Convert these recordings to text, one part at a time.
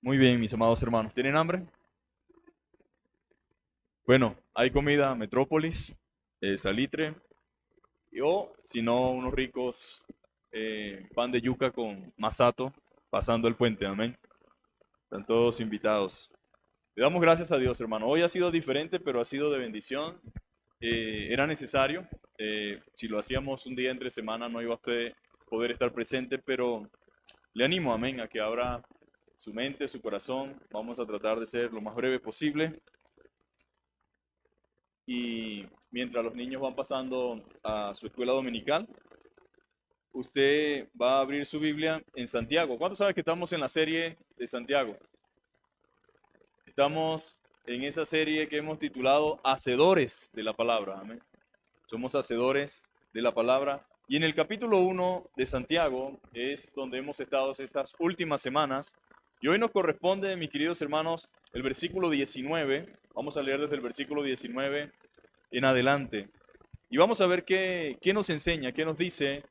Muy bien, mis amados hermanos. ¿Tienen hambre? Bueno, hay comida Metrópolis, salitre, o si no, unos ricos pan de yuca con masato pasando el puente. Amén. Están todos invitados. Le damos gracias a Dios, hermano. Hoy ha sido diferente, pero ha sido de bendición. Era necesario. Si lo hacíamos un día entre semana, no iba a usted poder estar presente, pero le animo, amén, a que abra su mente, su corazón. Vamos a tratar de ser lo más breve posible. Y mientras los niños van pasando a su escuela dominical, usted va a abrir su Biblia en Santiago. ¿Cuántos saben que estamos en la serie de Santiago? Estamos en esa serie que hemos titulado Hacedores de la Palabra. Amén. Somos hacedores de la palabra. Y en el capítulo 1 de Santiago es donde hemos estado estas últimas semanas. Y hoy nos corresponde, mis queridos hermanos, el versículo 19. Vamos a leer desde el versículo 19 en adelante. Y vamos a ver qué nos enseña, qué nos dice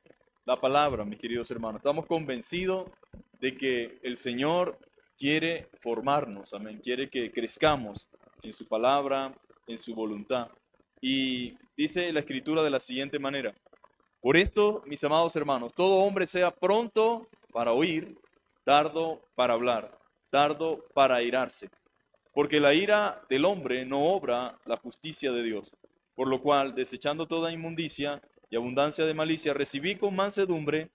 la palabra, mis queridos hermanos. Estamos convencidos de que el Señor quiere formarnos, amén. Quiere que crezcamos en su palabra, en su voluntad. Y dice la Escritura de la siguiente manera: por esto, mis amados hermanos, todo hombre sea pronto para oír, tardo para hablar, tardo para airarse, porque la ira del hombre no obra la justicia de Dios. Por lo cual, desechando toda inmundicia y abundancia de malicia, recibí con mansedumbre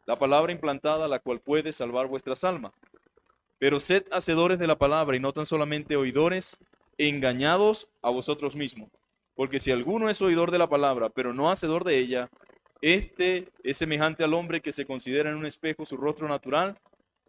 la palabra implantada, la cual puede salvar vuestras almas. Pero sed hacedores de la palabra y no tan solamente oidores, engañados a vosotros mismos. Porque si alguno es oidor de la palabra, pero no hacedor de ella, este es semejante al hombre que se considera en un espejo su rostro natural,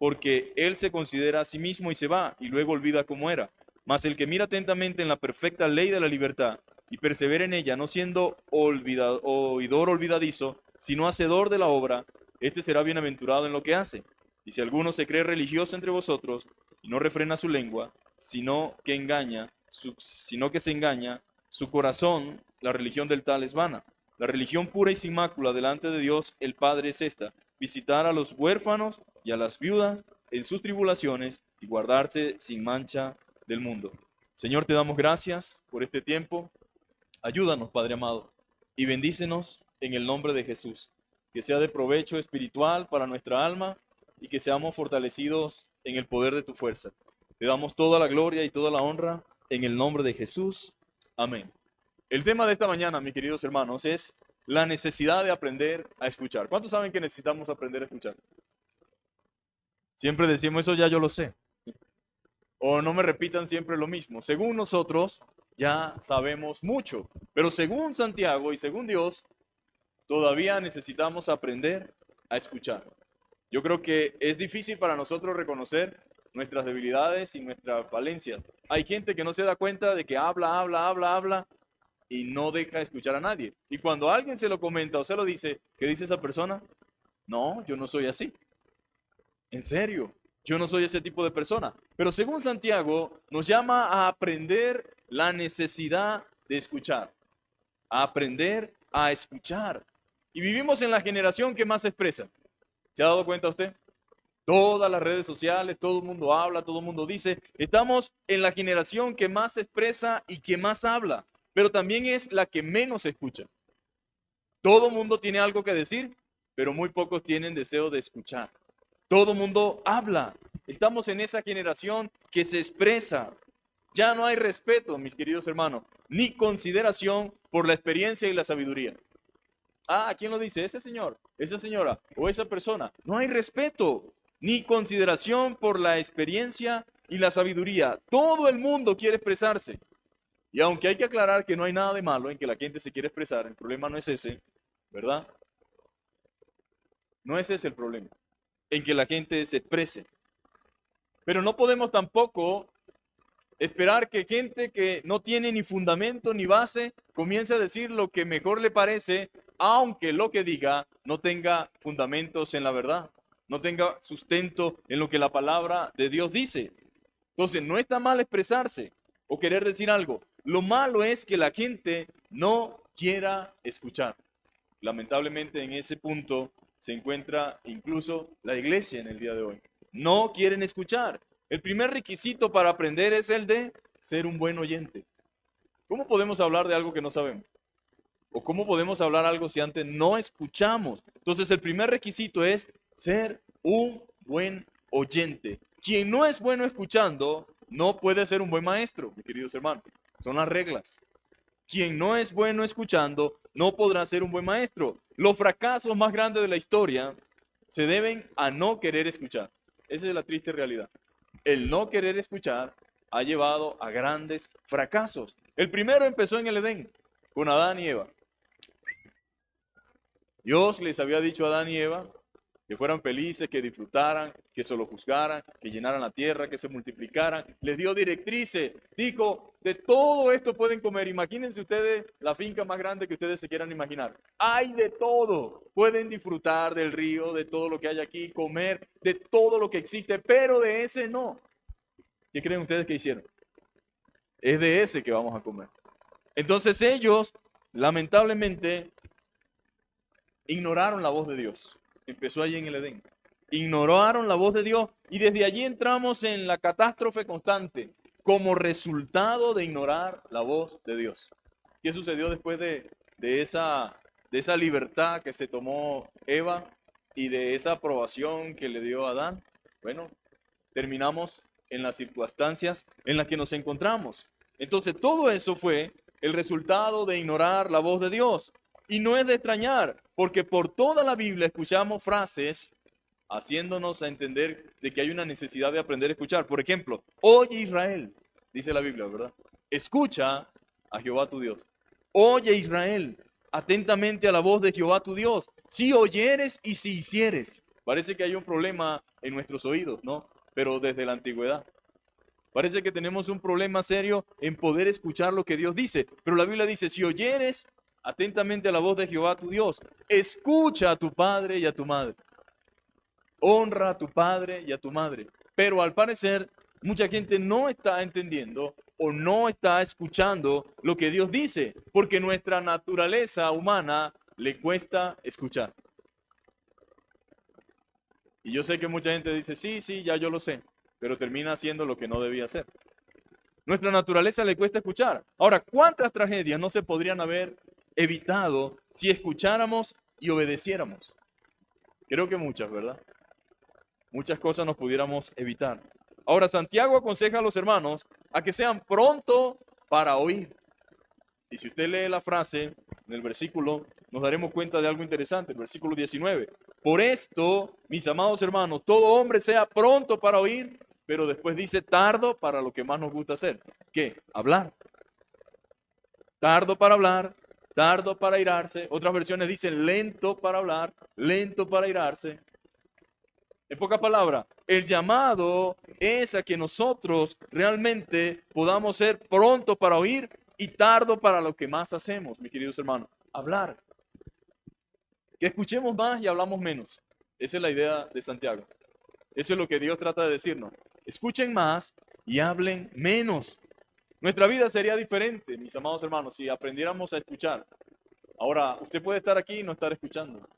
porque él se considera a sí mismo y se va, y luego olvida cómo era. Mas el que mira atentamente en la perfecta ley de la libertad y persevera en ella, no siendo oidor olvidadizo, sino hacedor de la obra, este será bienaventurado en lo que hace. Y si alguno se cree religioso entre vosotros y no refrena su lengua, sino que se engaña, su corazón, la religión del tal es vana. La religión pura y sin mácula delante de Dios el Padre es esta: visitar a los huérfanos y a las viudas en sus tribulaciones y guardarse sin mancha del mundo. Señor, te damos gracias por este tiempo. Ayúdanos, Padre amado, y bendícenos en el nombre de Jesús. Que sea de provecho espiritual para nuestra alma y que seamos fortalecidos en el poder de tu fuerza. Te damos toda la gloria y toda la honra en el nombre de Jesús. Amén. El tema de esta mañana, mis queridos hermanos, es la necesidad de aprender a escuchar. ¿Cuántos saben que necesitamos aprender a escuchar? Siempre decimos eso, ya yo lo sé. O no me repitan siempre lo mismo. Según nosotros, ya sabemos mucho. Pero según Santiago y según Dios, todavía necesitamos aprender a escuchar. Yo creo que es difícil para nosotros reconocer nuestras debilidades y nuestras falencias. Hay gente que no se da cuenta de que habla y no deja de escuchar a nadie. Y cuando alguien se lo comenta o se lo dice, ¿qué dice esa persona? No, yo no soy así. En serio, yo no soy ese tipo de persona. Pero según Santiago, nos llama a aprender la necesidad de escuchar, a aprender a escuchar. Y vivimos en la generación que más se expresa. ¿Se ha dado cuenta usted? Todas las redes sociales, todo el mundo habla, todo el mundo dice. Estamos en la generación que más se expresa y que más habla, pero también es la que menos escucha. Todo el mundo tiene algo que decir, pero muy pocos tienen deseo de escuchar. Todo el mundo habla. Estamos en esa generación que se expresa. Ya no hay respeto, mis queridos hermanos, ni consideración por la experiencia y la sabiduría. Ah, ¿quién lo dice? Ese señor, esa señora o esa persona. No hay respeto ni consideración por la experiencia y la sabiduría. Todo el mundo quiere expresarse. Y aunque hay que aclarar que no hay nada de malo en que la gente se quiera expresar, el problema no es ese, ¿verdad? No es ese el problema, en que la gente se exprese. Pero no podemos tampoco esperar que gente que no tiene ni fundamento ni base comience a decir lo que mejor le parece, aunque lo que diga no tenga fundamentos en la verdad, no tenga sustento en lo que la palabra de Dios dice. Entonces, no está mal expresarse o querer decir algo. Lo malo es que la gente no quiera escuchar. Lamentablemente en ese punto se encuentra incluso la iglesia en el día de hoy. No quieren escuchar. El primer requisito para aprender es el de ser un buen oyente. ¿Cómo podemos hablar de algo que no sabemos? ¿O cómo podemos hablar algo si antes no escuchamos? Entonces el primer requisito es ser un buen oyente. Quien no es bueno escuchando no puede ser un buen maestro, mis queridos hermanos. Son las reglas. Quien no es bueno escuchando no podrá ser un buen maestro. Los fracasos más grandes de la historia se deben a no querer escuchar. Esa es la triste realidad. El no querer escuchar ha llevado a grandes fracasos. El primero empezó en el Edén, con Adán y Eva. Dios les había dicho a Adán y Eva que fueran felices, que disfrutaran, que solo juzgaran, que llenaran la tierra, que se multiplicaran. Les dio directrices. Dijo, de todo esto pueden comer. Imagínense ustedes la finca más grande que ustedes se quieran imaginar. Hay de todo. Pueden disfrutar del río, de todo lo que hay aquí, comer, de todo lo que existe, pero de ese no. ¿Qué creen ustedes que hicieron? Es de ese que vamos a comer. Entonces ellos, lamentablemente, ignoraron la voz de Dios. Empezó allí en el Edén. Ignoraron la voz de Dios y desde allí entramos en la catástrofe constante como resultado de ignorar la voz de Dios. ¿Qué sucedió después de esa libertad que se tomó Eva y de esa aprobación que le dio Adán? Bueno, terminamos en las circunstancias en las que nos encontramos. Entonces todo eso fue el resultado de ignorar la voz de Dios. Y no es de extrañar, porque por toda la Biblia escuchamos frases haciéndonos a entender de que hay una necesidad de aprender a escuchar. Por ejemplo, oye Israel, dice la Biblia, ¿verdad? Escucha a Jehová tu Dios. Oye Israel, atentamente a la voz de Jehová tu Dios. Si oyeres y si hicieres. Parece que hay un problema en nuestros oídos, ¿no? Pero desde la antigüedad. Parece que tenemos un problema serio en poder escuchar lo que Dios dice. Pero la Biblia dice, si oyeres atentamente a la voz de Jehová tu Dios, escucha a tu padre y a tu madre. Honra a tu padre y a tu madre. Pero al parecer, mucha gente no está entendiendo o no está escuchando lo que Dios dice, porque nuestra naturaleza humana le cuesta escuchar. Y yo sé que mucha gente dice, sí, sí, ya yo lo sé, pero termina haciendo lo que no debía hacer. Nuestra naturaleza le cuesta escuchar. Ahora, ¿cuántas tragedias no se podrían haber evitado si escucháramos y obedeciéramos? Creo que muchas, ¿verdad? Muchas cosas nos pudiéramos evitar. Ahora, Santiago aconseja a los hermanos a que sean pronto para oír. Y si usted lee la frase en el versículo, nos daremos cuenta de algo interesante, el versículo 19. Por esto, mis amados hermanos, todo hombre sea pronto para oír, pero después dice tardo para lo que más nos gusta hacer. ¿Qué? Hablar. Tardo para hablar, tardo para irarse. Otras versiones dicen lento para hablar, lento para irarse. En pocas palabras, el llamado es a que nosotros realmente podamos ser pronto para oír y tardo para lo que más hacemos, mis queridos hermanos, hablar. Que escuchemos más y hablamos menos. Esa es la idea de Santiago. Eso es lo que Dios trata de decirnos. Escuchen más y hablen menos. Nuestra vida sería diferente, mis amados hermanos, si aprendiéramos a escuchar. Ahora, usted puede estar aquí y no estar escuchando,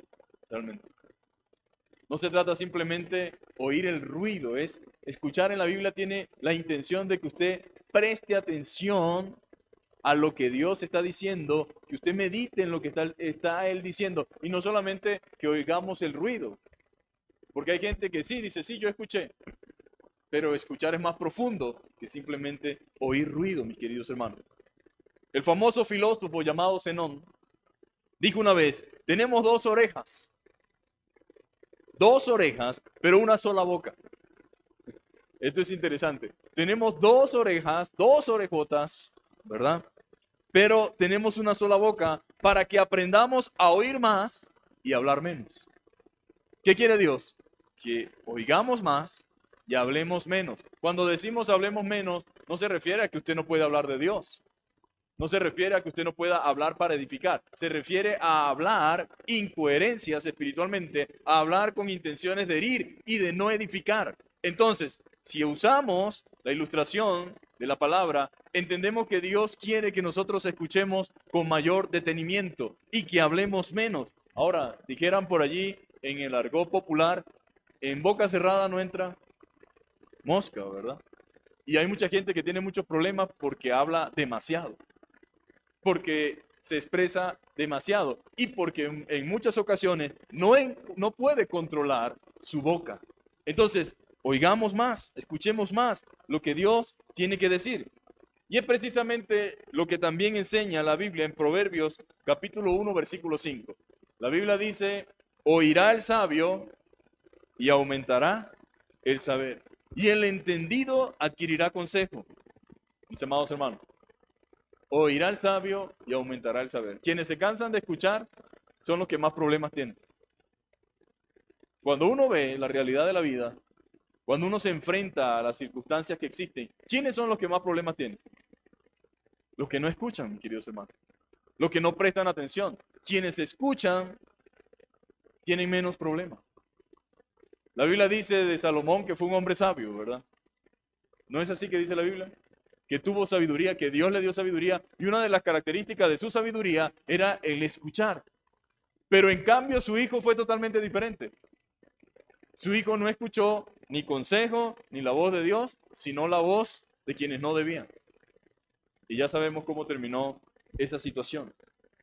realmente. No se trata simplemente oír el ruido, es escuchar en la Biblia tiene la intención de que usted preste atención a lo que Dios está diciendo, que usted medite en lo que está Él diciendo y no solamente que oigamos el ruido. Porque hay gente que sí, dice, sí, yo escuché, pero escuchar es más profundo que simplemente oír ruido, mis queridos hermanos. El famoso filósofo llamado Zenón dijo una vez, tenemos dos orejas, pero una sola boca. Esto es interesante. Tenemos dos orejas, dos orejotas, ¿verdad? Pero tenemos una sola boca para que aprendamos a oír más y hablar menos. ¿Qué quiere Dios? Que oigamos más y hablemos menos. Cuando decimos hablemos menos, no se refiere a que usted no puede hablar de Dios. No se refiere a que usted no pueda hablar para edificar. Se refiere a hablar incoherencias espiritualmente, a hablar con intenciones de herir y de no edificar. Entonces, si usamos la ilustración de la palabra, entendemos que Dios quiere que nosotros escuchemos con mayor detenimiento y que hablemos menos. Ahora, dijeran por allí en el argot popular, en boca cerrada no entra mosca, ¿verdad? Y hay mucha gente que tiene muchos problemas porque habla demasiado, porque se expresa demasiado y porque en muchas ocasiones no puede controlar su boca. Entonces, oigamos más, escuchemos más lo que Dios tiene que decir. Y es precisamente lo que también enseña la Biblia en Proverbios capítulo 1, versículo 5. La Biblia dice, oirá el sabio y aumentará el saber. Y el entendido adquirirá consejo. Mis amados hermanos, oirá el sabio y aumentará el saber. Quienes se cansan de escuchar son los que más problemas tienen. Cuando uno ve la realidad de la vida, cuando uno se enfrenta a las circunstancias que existen, ¿quiénes son los que más problemas tienen? Los que no escuchan, mis queridos hermanos. Los que no prestan atención. Quienes escuchan tienen menos problemas. La Biblia dice de Salomón que fue un hombre sabio, ¿verdad? ¿No es así que dice la Biblia? Que tuvo sabiduría, que Dios le dio sabiduría, y una de las características de su sabiduría era el escuchar. Pero en cambio su hijo fue totalmente diferente. Su hijo no escuchó ni consejo, ni la voz de Dios, sino la voz de quienes no debían. Y ya sabemos cómo terminó esa situación.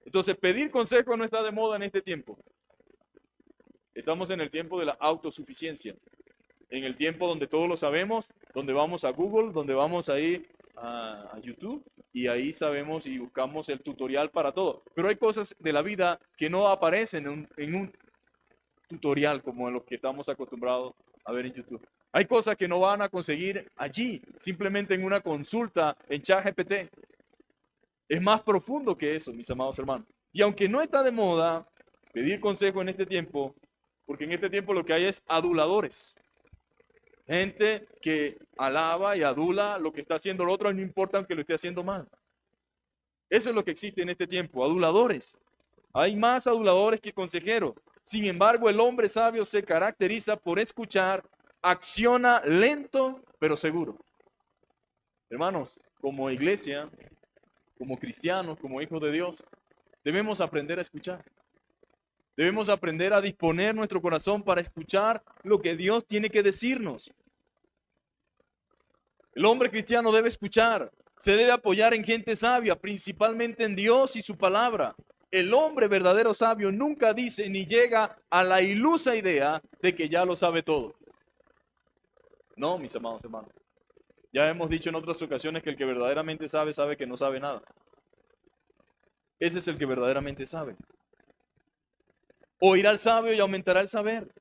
Entonces, pedir consejo no está de moda en este tiempo. Estamos en el tiempo de la autosuficiencia. En el tiempo donde todos lo sabemos, donde vamos a Google, donde vamos ahí a YouTube y ahí sabemos y buscamos el tutorial para todo. Pero hay cosas de la vida que no aparecen en un tutorial como en los que estamos acostumbrados a ver en YouTube. Hay cosas que no van a conseguir allí, simplemente en una consulta en ChatGPT. Es más profundo que eso, mis amados hermanos. Y aunque no está de moda pedir consejo en este tiempo, porque en este tiempo lo que hay es aduladores. Gente que alaba y adula lo que está haciendo el otro, no importa aunque lo esté haciendo mal. Eso es lo que existe en este tiempo, aduladores. Hay más aduladores que consejeros. Sin embargo, el hombre sabio se caracteriza por escuchar, acciona lento pero seguro. Hermanos, como iglesia, como cristianos, como hijos de Dios, debemos aprender a escuchar. Debemos aprender a disponer nuestro corazón para escuchar lo que Dios tiene que decirnos. El hombre cristiano debe escuchar, se debe apoyar en gente sabia, principalmente en Dios y su palabra. El hombre verdadero sabio nunca dice ni llega a la ilusa idea de que ya lo sabe todo. No, mis amados hermanos. Ya hemos dicho en otras ocasiones que el que verdaderamente sabe, sabe que no sabe nada. Ese es el que verdaderamente sabe. Oirá al sabio y aumentará el saber.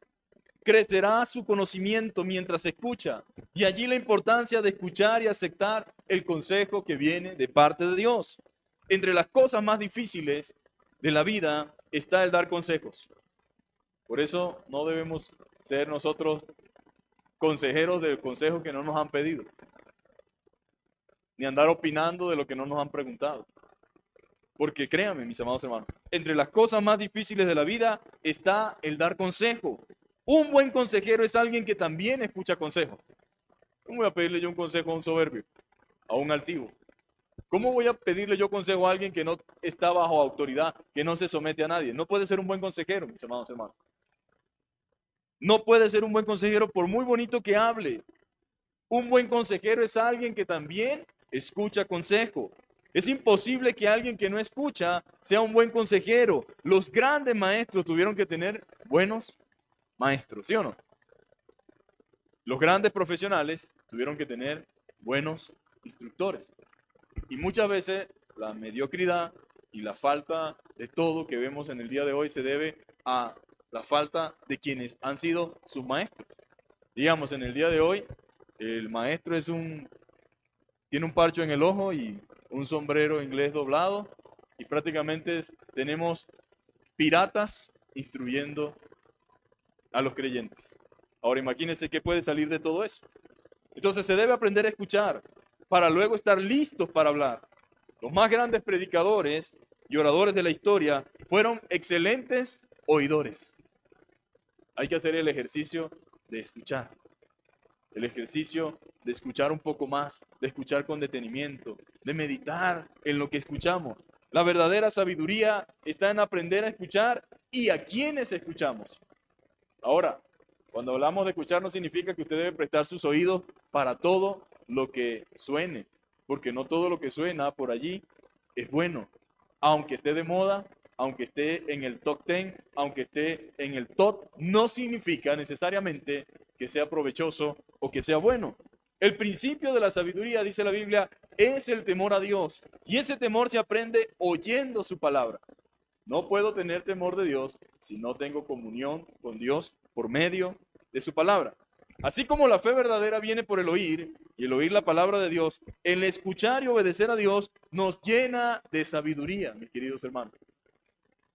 Crecerá su conocimiento mientras escucha. Y allí la importancia de escuchar y aceptar el consejo que viene de parte de Dios. Entre las cosas más difíciles de la vida está el dar consejos. Por eso no debemos ser nosotros consejeros del consejo que no nos han pedido, ni andar opinando de lo que no nos han preguntado. Porque créanme, mis amados hermanos, entre las cosas más difíciles de la vida está el dar consejo. Un buen consejero es alguien que también escucha consejo. ¿Cómo voy a pedirle yo un consejo a un soberbio, a un altivo? ¿Cómo voy a pedirle yo consejo a alguien que no está bajo autoridad, que no se somete a nadie? No puede ser un buen consejero, mis amados hermanos. No puede ser un buen consejero por muy bonito que hable. Un buen consejero es alguien que también escucha consejo. Es imposible que alguien que no escucha sea un buen consejero. Los grandes maestros tuvieron que tener buenos maestros, ¿sí o no? Los grandes profesionales tuvieron que tener buenos instructores. Y muchas veces la mediocridad y la falta de todo que vemos en el día de hoy se debe a la falta de quienes han sido sus maestros. Digamos, en el día de hoy, el maestro tiene un parcho en el ojo y un sombrero inglés doblado y prácticamente tenemos piratas instruyendo a los creyentes. Ahora imagínense qué puede salir de todo eso. Entonces se debe aprender a escuchar para luego estar listos para hablar. Los más grandes predicadores y oradores de la historia fueron excelentes oidores. Hay que hacer el ejercicio de escuchar. El ejercicio de escuchar un poco más, de escuchar con detenimiento, de meditar en lo que escuchamos. La verdadera sabiduría está en aprender a escuchar y a quienes escuchamos. Ahora, Cuando hablamos de escuchar no significa que usted debe prestar sus oídos para todo lo que suene, porque no todo lo que suena por allí es bueno. Aunque esté de moda, aunque esté en el top 10, aunque esté en el top, no significa necesariamente que sea provechoso o que sea bueno. El principio de la sabiduría, dice la Biblia, es el temor a Dios. Y ese temor se aprende oyendo su palabra. No puedo tener temor de Dios si no tengo comunión con Dios por medio de su palabra. Así como la fe verdadera viene por el oír y el oír la palabra de Dios, el escuchar y obedecer a Dios nos llena de sabiduría, mis queridos hermanos.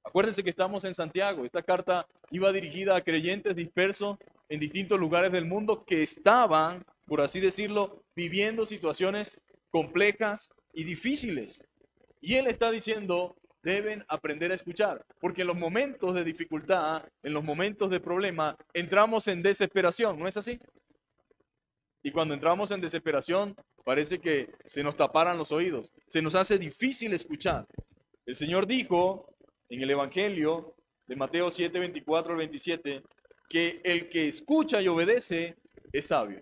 Acuérdense que estamos en Santiago. Esta carta iba dirigida a creyentes dispersos en distintos lugares del mundo que estaban, por así decirlo, viviendo situaciones complejas y difíciles. Y él está diciendo, deben aprender a escuchar, porque en los momentos de dificultad, en los momentos de problema, entramos en desesperación, ¿no es así? Y cuando entramos en desesperación, parece que se nos taparan los oídos, se nos hace difícil escuchar. El Señor dijo en el Evangelio de Mateo 7, 24 al 27, que el que escucha y obedece es sabio.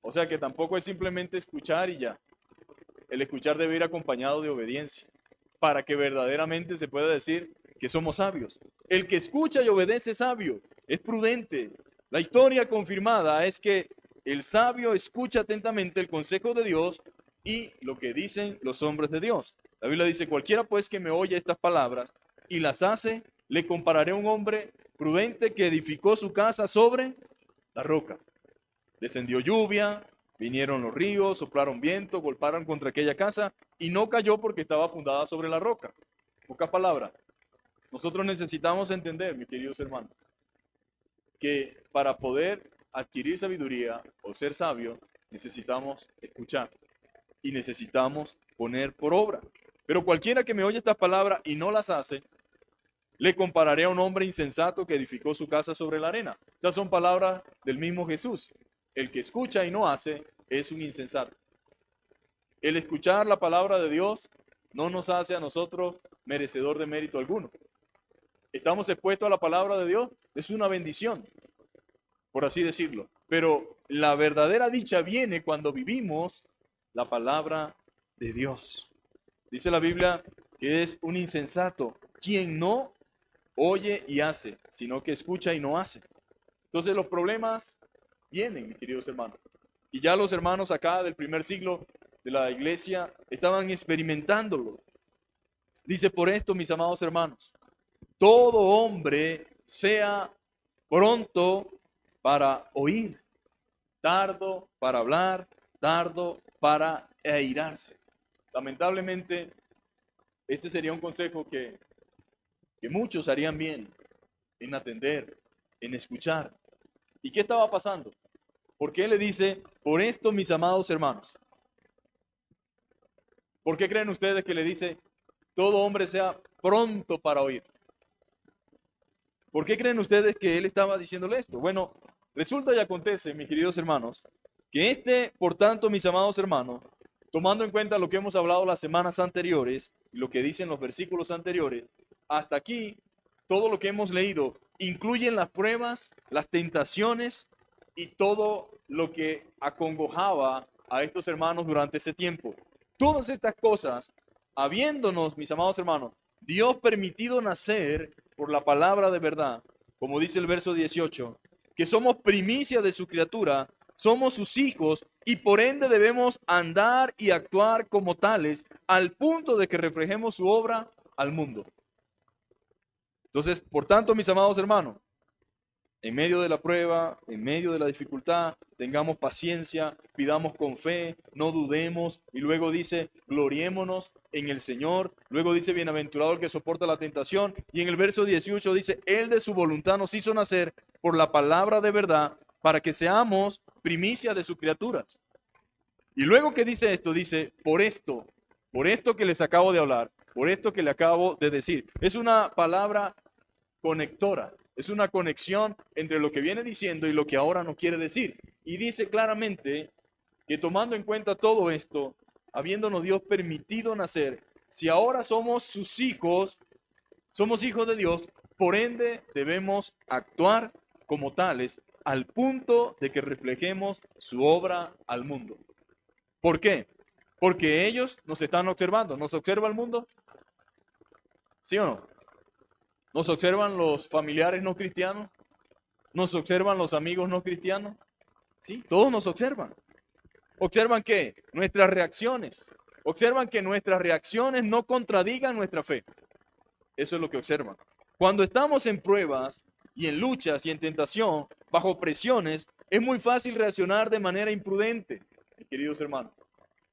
O sea que tampoco es simplemente escuchar y ya. El escuchar debe ir acompañado de obediencia, para que verdaderamente se pueda decir que somos sabios. El que escucha y obedece es sabio, es prudente. La historia confirmada es que el sabio escucha atentamente el consejo de Dios y lo que dicen los hombres de Dios. La Biblia dice, cualquiera pues que me oye estas palabras y las hace, le compararé a un hombre prudente que edificó su casa sobre la roca. Descendió lluvia, vinieron los ríos, soplaron viento, golpearon contra aquella casa y no cayó porque estaba fundada sobre la roca. Pocas palabras. Nosotros necesitamos entender, mis queridos hermanos, que para poder adquirir sabiduría o ser sabio, necesitamos escuchar y necesitamos poner por obra. Pero cualquiera que me oye estas palabras y no las hace, le compararé a un hombre insensato que edificó su casa sobre la arena. Estas son palabras del mismo Jesús. El que escucha y no hace es un insensato. El escuchar la palabra de Dios no nos hace a nosotros merecedor de mérito alguno. Estamos expuestos a la palabra de Dios, es una bendición, por así decirlo. Pero la verdadera dicha viene cuando vivimos la palabra de Dios. Dice la Biblia que es un insensato quien no oye y hace, sino que escucha y no hace. Entonces los problemas vienen, mis queridos hermanos. Y ya los hermanos acá del primer siglo de la iglesia estaban experimentándolo. Dice, por esto, mis amados hermanos, todo hombre sea pronto para oír, tardo para hablar, tardo para airarse. Lamentablemente, este sería un consejo que muchos harían bien en atender, en escuchar. ¿Y qué estaba pasando? Porque él le dice, por esto, mis amados hermanos. ¿Por qué creen ustedes que le dice, todo hombre sea pronto para oír? ¿Por qué creen ustedes que él estaba diciéndole esto? Bueno, resulta y acontece, mis queridos hermanos, que por tanto, mis amados hermanos, tomando en cuenta lo que hemos hablado las semanas anteriores y lo que dicen los versículos anteriores, hasta aquí, todo lo que hemos leído incluyen las pruebas, las tentaciones y todo lo que acongojaba a estos hermanos durante ese tiempo. Todas estas cosas, habiéndonos, mis amados hermanos, Dios permitido nacer por la palabra de verdad, como dice el verso 18, que somos primicia de su criatura, somos sus hijos y por ende debemos andar y actuar como tales al punto de que reflejemos su obra al mundo. Entonces, por tanto, mis amados hermanos, en medio de la prueba, en medio de la dificultad, tengamos paciencia, pidamos con fe, no dudemos. Y luego dice, gloriémonos en el Señor. Luego dice, bienaventurado el que soporta la tentación. Y en el verso 18 dice, Él de su voluntad nos hizo nacer por la palabra de verdad, para que seamos primicia de sus criaturas. Y luego que dice esto, dice, por esto que les acabo de hablar, por esto que le acabo de decir. Es una palabra conectora. Es una conexión entre lo que viene diciendo y lo que ahora no quiere decir. Y dice claramente que tomando en cuenta todo esto, habiéndonos Dios permitido nacer, si ahora somos sus hijos, somos hijos de Dios, Por ende, debemos actuar como tales al punto de que reflejemos su obra al mundo. ¿Por qué? Porque ellos nos están observando. ¿Nos observa el mundo? ¿Sí o no? ¿Nos observan los familiares no cristianos? ¿Nos observan los amigos no cristianos? Sí, todos nos observan. ¿Observan qué? Nuestras reacciones. Observan que nuestras reacciones no contradigan nuestra fe. Eso es lo que observan. Cuando estamos en pruebas y en luchas y en tentación, bajo presiones, es muy fácil reaccionar de manera imprudente, mis queridos hermanos.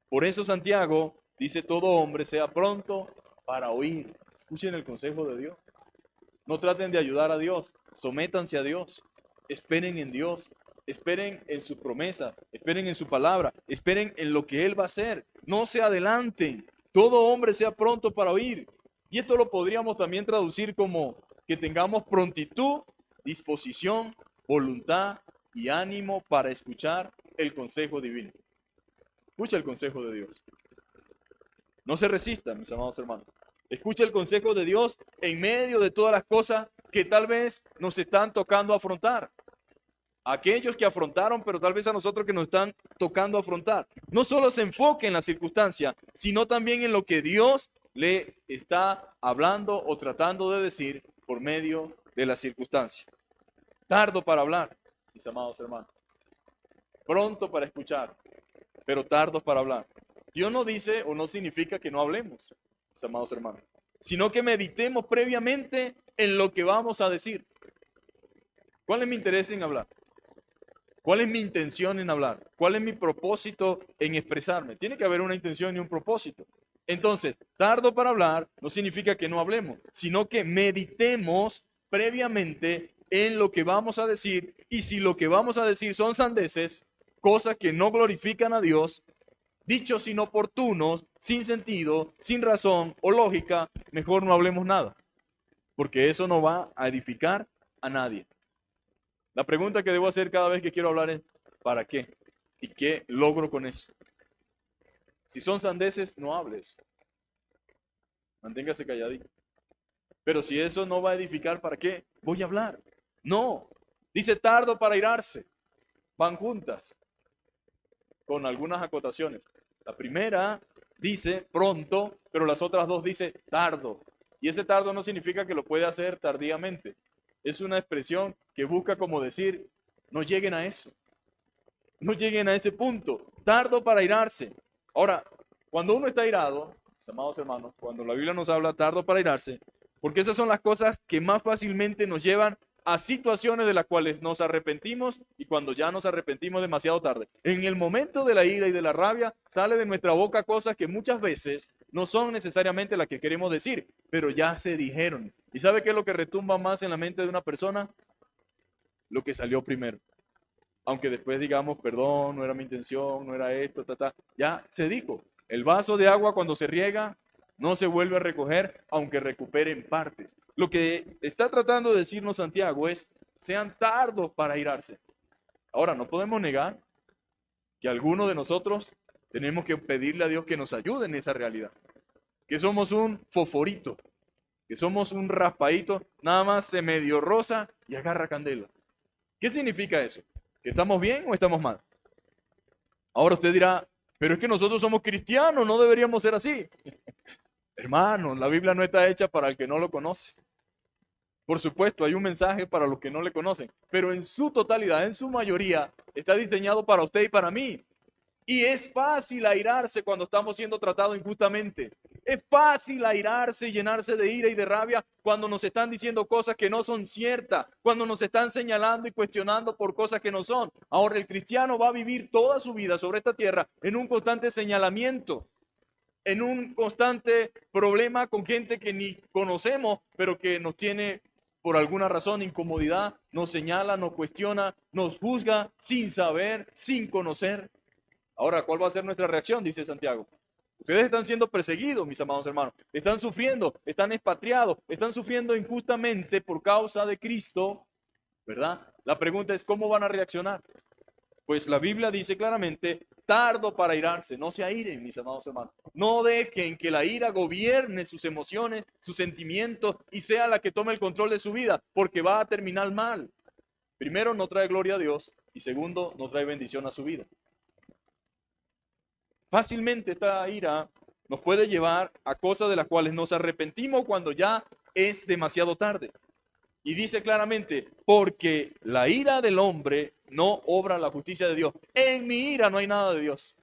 Por eso Santiago dice: todo hombre sea pronto para oír. Escuchen el consejo de Dios. No traten de ayudar a Dios, sométanse a Dios, esperen en Dios, esperen en su promesa, esperen en su palabra, esperen en lo que Él va a hacer. No se adelanten, todo hombre sea pronto para oír. Y esto lo podríamos también traducir como que tengamos prontitud, disposición, voluntad y ánimo para escuchar el consejo divino. Escucha el consejo de Dios. No se resista, mis amados hermanos. Escucha el consejo de Dios en medio de todas las cosas que tal vez nos están tocando afrontar. Aquellos que afrontaron, pero tal vez a nosotros que nos están tocando afrontar. No solo se enfoque en la circunstancia, sino también en lo que Dios le está hablando o tratando de decir por medio de la circunstancia. Tardo para hablar, mis amados hermanos. Pronto para escuchar, pero tardos para hablar. Dios no dice o no significa que no hablemos, mis amados hermanos, sino que meditemos previamente en lo que vamos a decir. ¿Cuál es mi interés en hablar? ¿Cuál es mi intención en hablar? ¿Cuál es mi propósito en expresarme? Tiene que haber una intención y un propósito. Entonces, tardo para hablar no significa que no hablemos, sino que meditemos previamente en lo que vamos a decir, y si lo que vamos a decir son sandeces, cosas que no glorifican a Dios, dichos inoportunos, sin sentido, sin razón o lógica, mejor no hablemos nada, porque eso no va a edificar a nadie. La pregunta que debo hacer cada vez que quiero hablar es: ¿para qué? ¿Y qué logro con eso? Si son sandeces, no hables. Manténgase calladito. Pero si eso no va a edificar, ¿para qué voy a hablar? No. Dice tardo para irarse. Van juntas, con algunas acotaciones. La primera dice pronto, pero las otras dos dice tardo. Y ese tardo no significa que lo puede hacer tardíamente. Es una expresión que busca como decir: no lleguen a eso. No lleguen a ese punto. Tardo para irarse. Ahora, cuando uno está irado, mis amados hermanos, cuando la Biblia nos habla tardo para irarse, porque esas son las cosas que más fácilmente nos llevan a situaciones de las cuales nos arrepentimos, y cuando ya nos arrepentimos demasiado tarde. En el momento de la ira y de la rabia sale de nuestra boca cosas que muchas veces no son necesariamente las que queremos decir, pero ya se dijeron. ¿Y sabe qué es lo que retumba más en la mente de una persona? Lo que salió primero. Aunque después digamos: perdón, no era mi intención, no era esto, ya se dijo. El vaso de agua, cuando se riega, no se vuelve a recoger, aunque recupere en partes. Lo que está tratando de decirnos Santiago es: sean tardos para irarse. Ahora, no podemos negar que algunos de nosotros tenemos que pedirle a Dios que nos ayude en esa realidad. Que somos un fosforito, que somos un raspadito, nada más se medio rosa y agarra candela. ¿Qué significa eso? ¿Que estamos bien o estamos mal? Ahora usted dirá: pero es que nosotros somos cristianos, no deberíamos ser así. Hermano, la Biblia no está hecha para el que no lo conoce. Por supuesto, hay un mensaje para los que no le conocen, pero en su totalidad, en su mayoría, está diseñado para usted y para mí. Y es fácil airarse cuando estamos siendo tratados injustamente. Es fácil airarse y llenarse de ira y de rabia cuando nos están diciendo cosas que no son ciertas, cuando nos están señalando y cuestionando por cosas que no son. Ahora, el cristiano va a vivir toda su vida sobre esta tierra en un constante señalamiento, en un constante problema con gente que ni conocemos, pero que nos tiene por alguna razón incomodidad, nos señala, nos cuestiona, nos juzga sin saber, sin conocer. Ahora, ¿cuál va a ser nuestra reacción? Dice Santiago. Ustedes están siendo perseguidos, mis amados hermanos. Están sufriendo, están expatriados, están sufriendo injustamente por causa de Cristo, ¿verdad? La pregunta es: ¿cómo van a reaccionar? Pues la Biblia dice claramente, tardo para airarse, no se airen, mis amados hermanos. No dejen que la ira gobierne sus emociones, sus sentimientos y sea la que tome el control de su vida, porque va a terminar mal. Primero, no trae gloria a Dios y segundo, no trae bendición a su vida. Fácilmente esta ira nos puede llevar a cosas de las cuales nos arrepentimos cuando ya es demasiado tarde. Y dice claramente, porque la ira del hombre no obra la justicia de Dios. En mi ira no hay nada de Dios.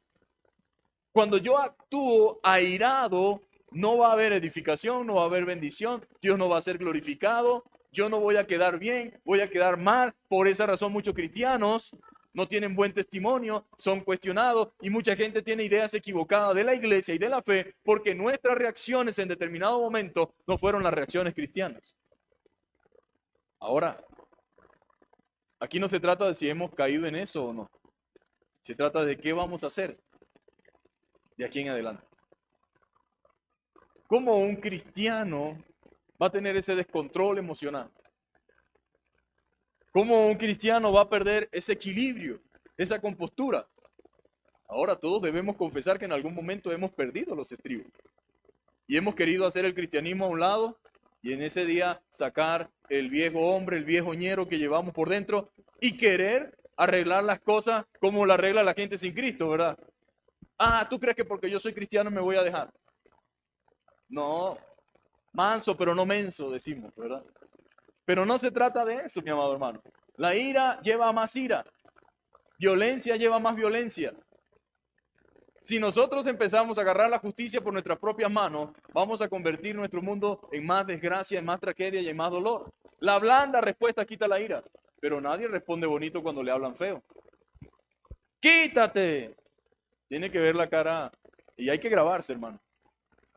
Cuando yo actúo airado, no va a haber edificación, no va a haber bendición, Dios no va a ser glorificado, yo no voy a quedar bien, voy a quedar mal. Por esa razón muchos cristianos no tienen buen testimonio, son cuestionados y mucha gente tiene ideas equivocadas de la iglesia y de la fe porque nuestras reacciones en determinado momento no fueron las reacciones cristianas. Ahora, aquí no se trata de si hemos caído en eso o no. Se trata de qué vamos a hacer de aquí en adelante. ¿Cómo un cristiano va a tener ese descontrol emocional? ¿Cómo un cristiano va a perder ese equilibrio, esa compostura? Ahora todos debemos confesar que en algún momento hemos perdido los estribos y hemos querido hacer el cristianismo a un lado y en ese día sacar el viejo hombre, el viejo ñero que llevamos por dentro y querer arreglar las cosas como la arregla la gente sin Cristo, ¿verdad? Ah, ¿tú crees que porque yo soy cristiano me voy a dejar? No, manso pero no menso, decimos, ¿verdad? Pero no se trata de eso, mi amado hermano. La ira lleva a más ira. Violencia lleva a más violencia. Si nosotros empezamos a agarrar la justicia por nuestras propias manos, vamos a convertir nuestro mundo en más desgracia, en más tragedia y en más dolor. La blanda respuesta quita la ira, pero nadie responde bonito cuando le hablan feo. ¡Quítate! Tiene que ver la cara y hay que grabarse, hermano.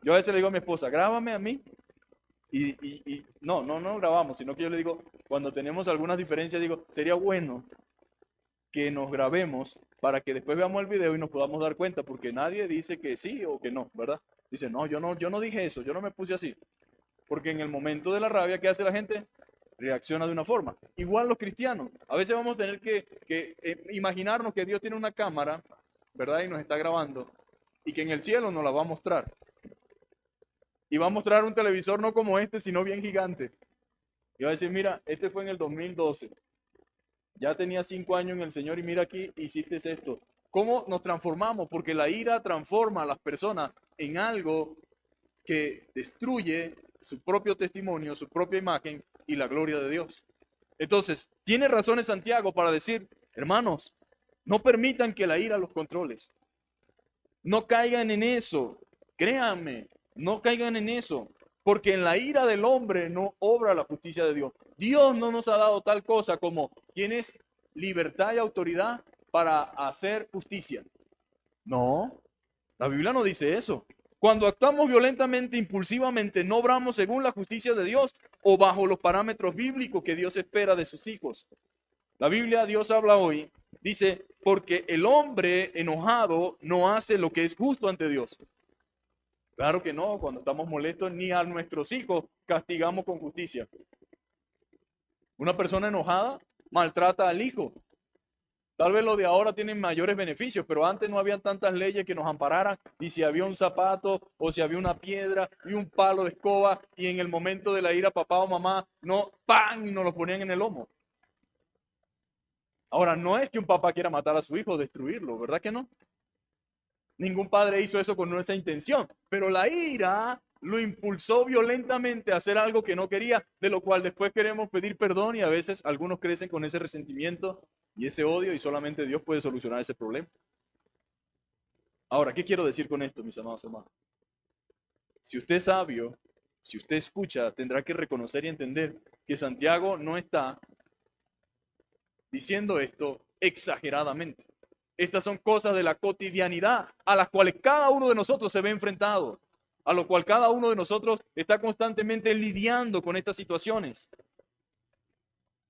Yo a veces le digo a mi esposa, grábame a mí. Y no grabamos, sino que yo le digo, cuando tenemos algunas diferencias, digo, sería bueno que nos grabemos para que después veamos el video y nos podamos dar cuenta, porque nadie dice que sí o que no, ¿verdad? Dice, no, yo no dije eso, yo no me puse así. Porque en el momento de la rabia, ¿qué hace la gente? Reacciona de una forma. Igual los cristianos. A veces vamos a tener que imaginarnos que Dios tiene una cámara, ¿verdad? Y nos está grabando. Y que en el cielo nos la va a mostrar. Y va a mostrar un televisor no como este, sino bien gigante. Y va a decir, mira, este fue en el 2012. Ya tenía 5 años en el Señor y mira aquí, hiciste esto. ¿Cómo nos transformamos? Porque la ira transforma a las personas en algo que destruye su propio testimonio, su propia imagen y la gloria de Dios. Entonces, tiene razones Santiago para decir, hermanos, no permitan que la ira los controles. No caigan en eso. Créanme, no caigan en eso. Porque en la ira del hombre no obra la justicia de Dios. Dios no nos ha dado tal cosa como tienes libertad y autoridad para hacer justicia. No, la Biblia no dice eso. Cuando actuamos violentamente, impulsivamente, no obramos según la justicia de Dios o bajo los parámetros bíblicos que Dios espera de sus hijos. La Biblia, Dios habla hoy, dice, porque el hombre enojado no hace lo que es justo ante Dios. Claro que no, cuando estamos molestos ni a nuestros hijos castigamos con justicia. Una persona enojada maltrata al hijo. Tal vez los de ahora tienen mayores beneficios, pero antes no habían tantas leyes que nos ampararan. Y si había un zapato o si había una piedra y un palo de escoba y en el momento de la ira papá o mamá, no, ¡pam! Y nos lo ponían en el lomo. Ahora, no es que un papá quiera matar a su hijo o destruirlo, ¿verdad que no? Ningún padre hizo eso con esa intención, pero la ira lo impulsó violentamente a hacer algo que no quería, de lo cual después queremos pedir perdón y a veces algunos crecen con ese resentimiento y ese odio y solamente Dios puede solucionar ese problema. Ahora, ¿qué quiero decir con esto, mis amados hermanos? Si usted es sabio, si usted escucha, tendrá que reconocer y entender que Santiago no está diciendo esto exageradamente. Estas son cosas de la cotidianidad a las cuales cada uno de nosotros se ve enfrentado, a lo cual cada uno de nosotros está constantemente lidiando con estas situaciones.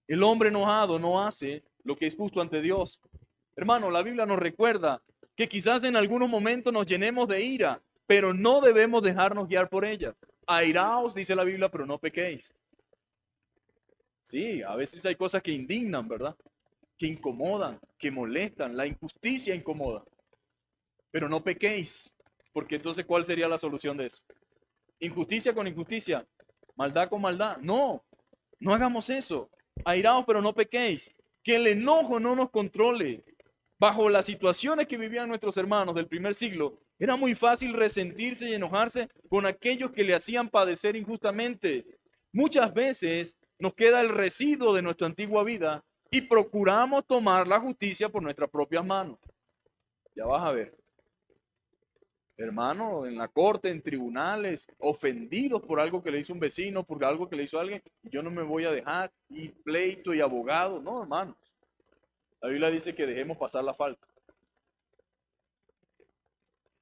El hombre enojado no hace lo que es justo ante Dios. Hermano, la Biblia nos recuerda que quizás en algunos momentos nos llenemos de ira, pero no debemos dejarnos guiar por ella. Airaos, dice la Biblia, pero no pequéis. Sí, a veces hay cosas que indignan, ¿verdad? que incomodan, que molestan. La injusticia incomoda. Pero no pequéis, porque entonces ¿cuál sería la solución de eso? Injusticia con injusticia, maldad con maldad. No, no hagamos eso. Airaos, pero no pequéis. Que el enojo no nos controle. Bajo las situaciones que vivían nuestros hermanos del primer siglo, era muy fácil resentirse y enojarse con aquellos que le hacían padecer injustamente. Muchas veces nos queda el residuo de nuestra antigua vida y procuramos tomar la justicia por nuestras propias manos. Ya vas a ver. Hermano, en la corte, en tribunales, ofendidos por algo que le hizo un vecino, por algo que le hizo alguien, yo no me voy a dejar, y pleito y abogado, no, hermanos. La Biblia dice que dejemos pasar la falta,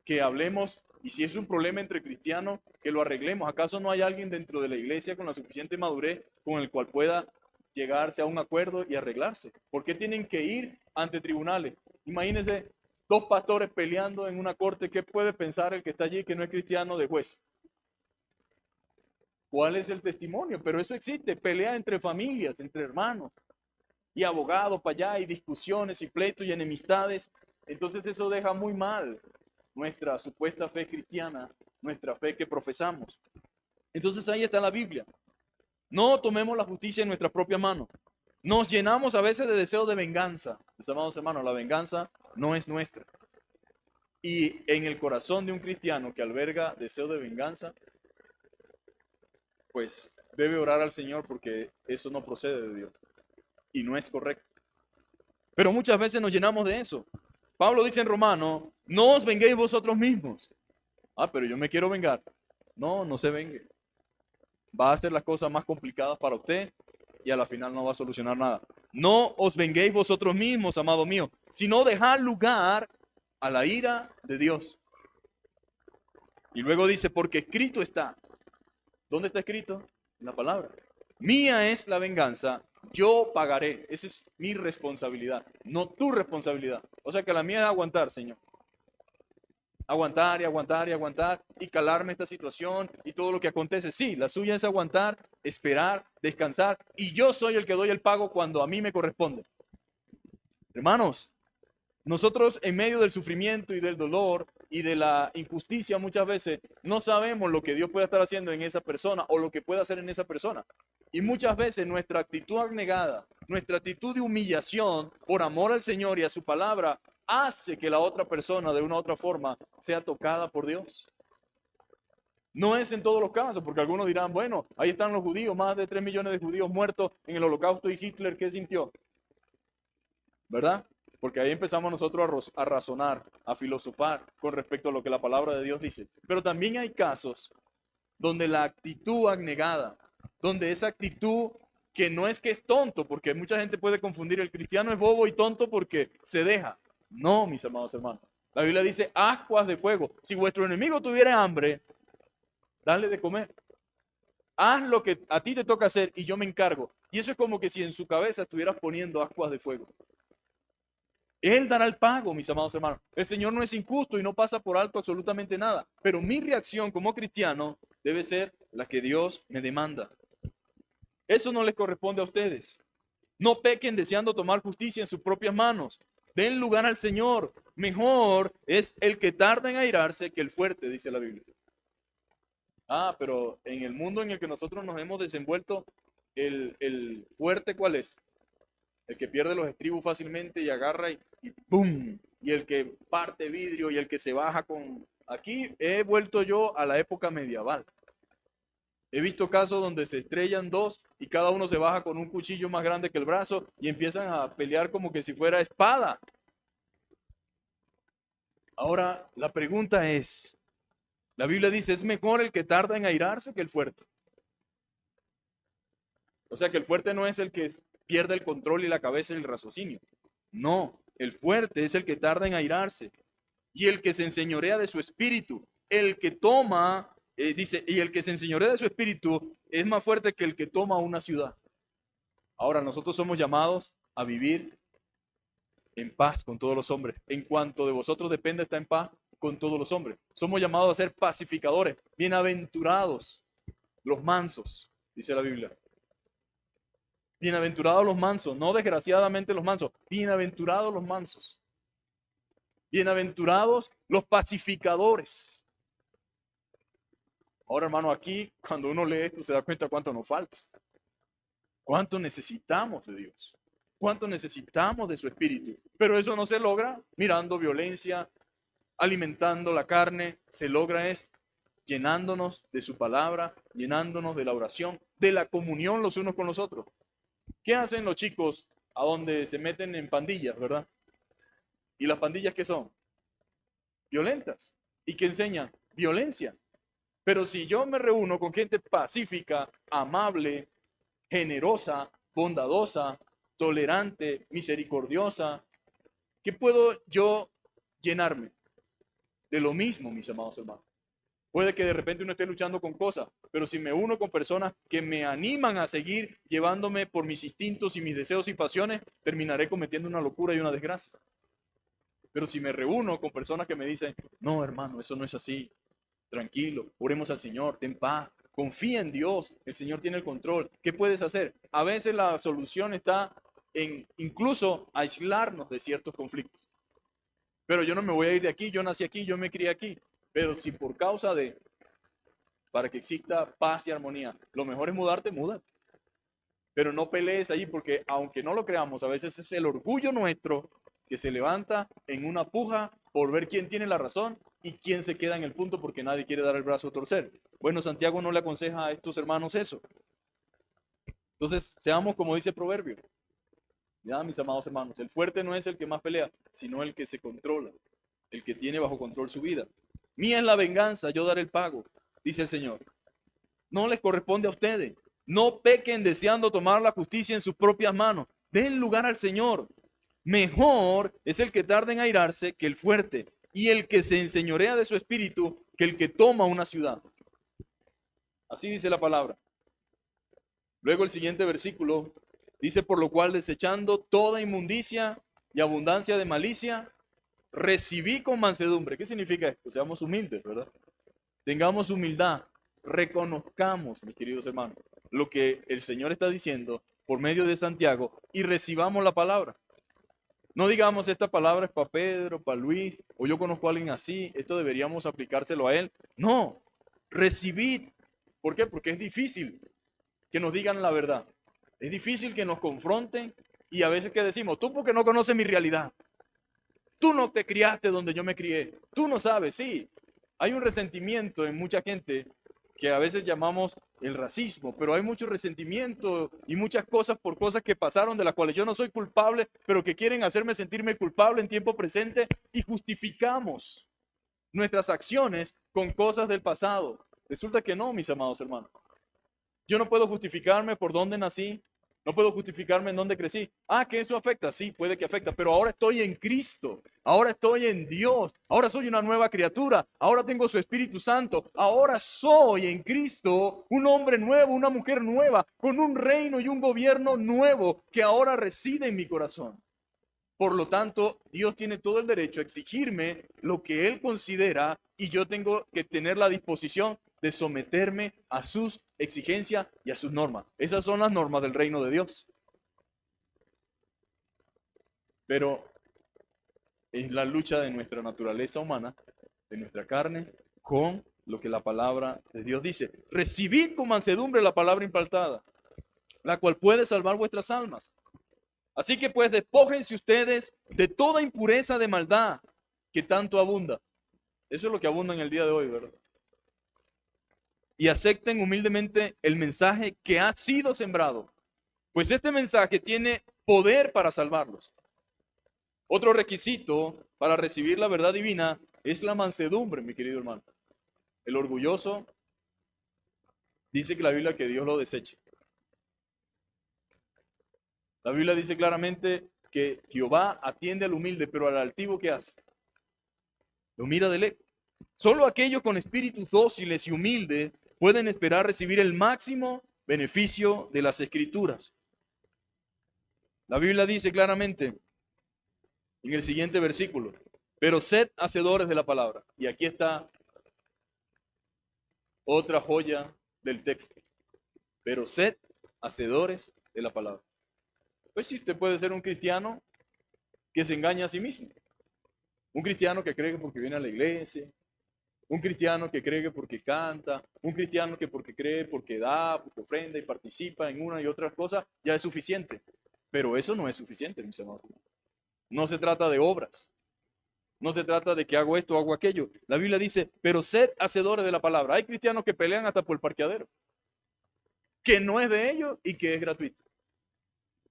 que hablemos, y si es un problema entre cristianos, que lo arreglemos. ¿Acaso no hay alguien dentro de la iglesia con la suficiente madurez con el cual pueda llegarse a un acuerdo y arreglarse? ¿Por qué tienen que ir ante tribunales? Imagínense dos pastores peleando en una corte. ¿Qué puede pensar el que está allí que no es cristiano de juez? ¿Cuál es el testimonio? Pero eso existe, pelea entre familias, entre hermanos, y abogados para allá, y discusiones, y pleitos, y enemistades. Entonces eso deja muy mal nuestra supuesta fe cristiana, nuestra fe que profesamos. Entonces ahí está la Biblia. No tomemos la justicia en nuestra propia mano. Nos llenamos a veces de deseo de venganza. Mis amados hermanos, la venganza no es nuestra. Y en el corazón de un cristiano que alberga deseo de venganza, pues debe orar al Señor, porque eso no procede de Dios y no es correcto. Pero muchas veces nos llenamos de eso. Pablo dice en Romano, no os venguéis vosotros mismos. Ah, pero yo me quiero vengar. No, no se vengue. Va a hacer las cosas más complicadas para usted y a la final no va a solucionar nada. No os venguéis vosotros mismos, amado mío, sino dejad lugar a la ira de Dios. Y luego dice, porque escrito está. ¿Dónde está escrito? En la palabra. Mía es la venganza, yo pagaré. Esa es mi responsabilidad, no tu responsabilidad. O sea que la mía es aguantar, Señor. Aguantar y aguantar y aguantar y calarme esta situación y todo lo que acontece. Sí, la suya es aguantar, esperar, descansar, y yo soy el que doy el pago cuando a mí me corresponde. Hermanos, nosotros en medio del sufrimiento y del dolor y de la injusticia muchas veces no sabemos lo que Dios puede estar haciendo en esa persona o lo que puede hacer en esa persona. Y muchas veces nuestra actitud abnegada, nuestra actitud de humillación por amor al Señor y a su palabra, hace que la otra persona de una u otra forma sea tocada por Dios. No es en todos los casos, porque algunos dirán, bueno, ahí están los judíos, más de 3 millones de judíos muertos en el Holocausto, y Hitler, ¿qué sintió? ¿Verdad? Porque ahí empezamos nosotros a razonar, a filosofar con respecto a lo que la palabra de Dios dice. Pero también hay casos donde la actitud abnegada, donde esa actitud que no es que es tonto, porque mucha gente puede confundir, el cristiano es bobo y tonto porque se deja. No, mis amados hermanos. La Biblia dice, ascuas de fuego. Si vuestro enemigo tuviera hambre, dale de comer. Haz lo que a ti te toca hacer y yo me encargo. Y eso es como que si en su cabeza estuvieras poniendo ascuas de fuego. Él dará el pago, mis amados hermanos. El Señor no es injusto y no pasa por alto absolutamente nada. Pero mi reacción como cristiano debe ser la que Dios me demanda. Eso no les corresponde a ustedes. No pequen deseando tomar justicia en sus propias manos. Den lugar al Señor. Mejor es el que tarda en airarse que el fuerte, dice la Biblia. Ah, pero en el mundo en el que nosotros nos hemos desenvuelto, el fuerte, ¿cuál es? El que pierde los estribos fácilmente y agarra y ¡pum! Y el que parte vidrio y el que se baja con... Aquí he vuelto yo a la época medieval. He visto casos donde se estrellan dos y cada uno se baja con un cuchillo más grande que el brazo y empiezan a pelear como que si fuera espada. Ahora, la pregunta es, la Biblia dice, es mejor el que tarda en airarse que el fuerte. O sea que el fuerte no es el que pierde el control y la cabeza y el raciocinio. No, el fuerte es el que tarda en airarse y el que se enseñorea de su espíritu. El que toma, dice, y el que se enseñorea de su espíritu es más fuerte que el que toma una ciudad. Ahora, nosotros somos llamados a vivir en paz con todos los hombres. En cuanto de vosotros depende, estar en paz con todos los hombres. Somos llamados a ser pacificadores. Bienaventurados los mansos, dice la Biblia. Bienaventurados los mansos, no desgraciadamente los mansos, bienaventurados los mansos. Bienaventurados los pacificadores. Ahora, hermano, aquí cuando uno lee esto se da cuenta cuánto nos falta. Cuánto necesitamos de Dios. Cuánto necesitamos de su Espíritu. Pero eso no se logra mirando violencia, alimentando la carne. Se logra es llenándonos de su palabra, llenándonos de la oración, de la comunión los unos con los otros. ¿Qué hacen los chicos a donde se meten en pandillas, verdad? ¿Y las pandillas qué son? Violentas. ¿Y qué enseñan? Violencia. Pero si yo me reúno con gente pacífica, amable, generosa, bondadosa, tolerante, misericordiosa, ¿qué puedo yo llenarme? De lo mismo, mis amados hermanos. Puede que de repente uno esté luchando con cosas, pero si me uno con personas que me animan a seguir llevándome por mis instintos y mis deseos y pasiones, terminaré cometiendo una locura y una desgracia. Pero si me reúno con personas que me dicen, no, hermano, eso no es así, tranquilo, oremos al Señor, ten paz, confía en Dios, el Señor tiene el control. ¿Qué puedes hacer? A veces la solución está en incluso aislarnos de ciertos conflictos. Pero yo no me voy a ir de aquí, yo nací aquí, yo me crié aquí. Pero si por causa para que exista paz y armonía, lo mejor es mudarte, múdate. Pero no pelees ahí porque aunque no lo creamos, a veces es el orgullo nuestro que se levanta en una puja por ver quién tiene la razón y quién se queda en el punto porque nadie quiere dar el brazo a torcer. Bueno, Santiago no le aconseja a estos hermanos eso. Entonces, seamos como dice el proverbio. Ya, mis amados hermanos, el fuerte no es el que más pelea, sino el que se controla, el que tiene bajo control su vida. Mía es la venganza, yo daré el pago, dice el Señor. No les corresponde a ustedes. No pequen deseando tomar la justicia en sus propias manos. Den lugar al Señor. Mejor es el que tarda en airarse que el fuerte, y el que se enseñorea de su espíritu que el que toma una ciudad. Así dice la palabra. Luego el siguiente versículo dice, por lo cual desechando toda inmundicia y abundancia de malicia, recibí con mansedumbre. ¿Qué significa esto? Seamos humildes, ¿verdad? Tengamos humildad, reconozcamos, mis queridos hermanos, lo que el Señor está diciendo por medio de Santiago y recibamos la palabra. No digamos esta palabra es para Pedro, para Luis, o yo conozco a alguien así, esto deberíamos aplicárselo a él. No, recibid. ¿Por qué? Porque es difícil que nos digan la verdad. Es difícil que nos confronten y a veces que decimos, tú porque no conoces mi realidad. Tú no te criaste donde yo me crié. Tú no sabes, sí. Hay un resentimiento en mucha gente que a veces llamamos el racismo, pero hay mucho resentimiento y muchas cosas por cosas que pasaron de las cuales yo no soy culpable, pero que quieren hacerme sentirme culpable en tiempo presente y justificamos nuestras acciones con cosas del pasado. Resulta que no, mis amados hermanos. Yo no puedo justificarme por dónde nací, no puedo justificarme en dónde crecí. Ah, que eso afecta, sí, puede que afecta, pero ahora estoy en Cristo, ahora estoy en Dios, ahora soy una nueva criatura, ahora tengo su Espíritu Santo, ahora soy en Cristo un hombre nuevo, una mujer nueva, con un reino y un gobierno nuevo que ahora reside en mi corazón. Por lo tanto, Dios tiene todo el derecho a exigirme lo que Él considera y yo tengo que tener la disposición de someterme a sus exigencias y a sus normas. Esas son las normas del reino de Dios. Pero es la lucha de nuestra naturaleza humana, de nuestra carne, con lo que la palabra de Dios dice. Recibid con mansedumbre la palabra implantada, la cual puede salvar vuestras almas. Así que pues despójense ustedes de toda impureza de maldad que tanto abunda. Eso es lo que abunda en el día de hoy, ¿verdad? Y acepten humildemente el mensaje que ha sido sembrado, pues este mensaje tiene poder para salvarlos. Otro requisito para recibir la verdad divina es la mansedumbre, mi querido hermano. El orgulloso dice que la Biblia que Dios lo deseche. La Biblia dice claramente que Jehová atiende al humilde, pero al altivo, ¿qué hace? Lo mira de lejos. Solo aquellos con espíritus dóciles y humildes pueden esperar recibir el máximo beneficio de las Escrituras. La Biblia dice claramente en el siguiente versículo, pero sed hacedores de la palabra. Y aquí está otra joya del texto. Pero sed hacedores de la palabra. Pues sí, usted puede ser un cristiano que se engaña a sí mismo. Un cristiano que cree que porque viene a la iglesia, un cristiano que cree que porque canta, un cristiano que porque cree, porque da, porque ofrenda y participa en una y otras cosas, ya es suficiente. Pero eso no es suficiente, mis hermanos. No se trata de obras. No se trata de que hago esto o hago aquello. La Biblia dice, pero sed hacedores de la palabra. Hay cristianos que pelean hasta por el parqueadero, que no es de ellos y que es gratuito.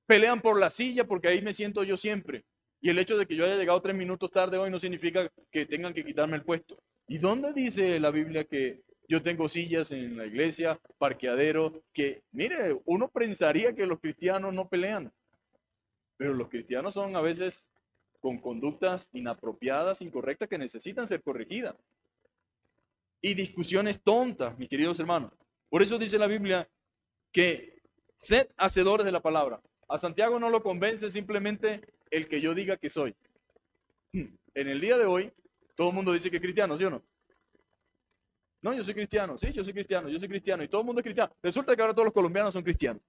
Pelean por la silla porque ahí me siento yo siempre. Y el hecho de que yo haya llegado 3 minutos tarde hoy no significa que tengan que quitarme el puesto. ¿Y dónde dice la Biblia que yo tengo sillas en la iglesia, parqueadero? Que, mire, uno pensaría que los cristianos no pelean, pero los cristianos son a veces con conductas inapropiadas, incorrectas, que necesitan ser corregidas. Y discusiones tontas, mis queridos hermanos. Por eso dice la Biblia que sed hacedores de la palabra. A Santiago no lo convence simplemente el que yo diga que soy. En el día de hoy, todo el mundo dice que es cristiano, ¿sí o no? No, yo soy cristiano, sí, yo soy cristiano, yo soy cristiano, y todo el mundo es cristiano. Resulta que ahora todos los colombianos son cristianos.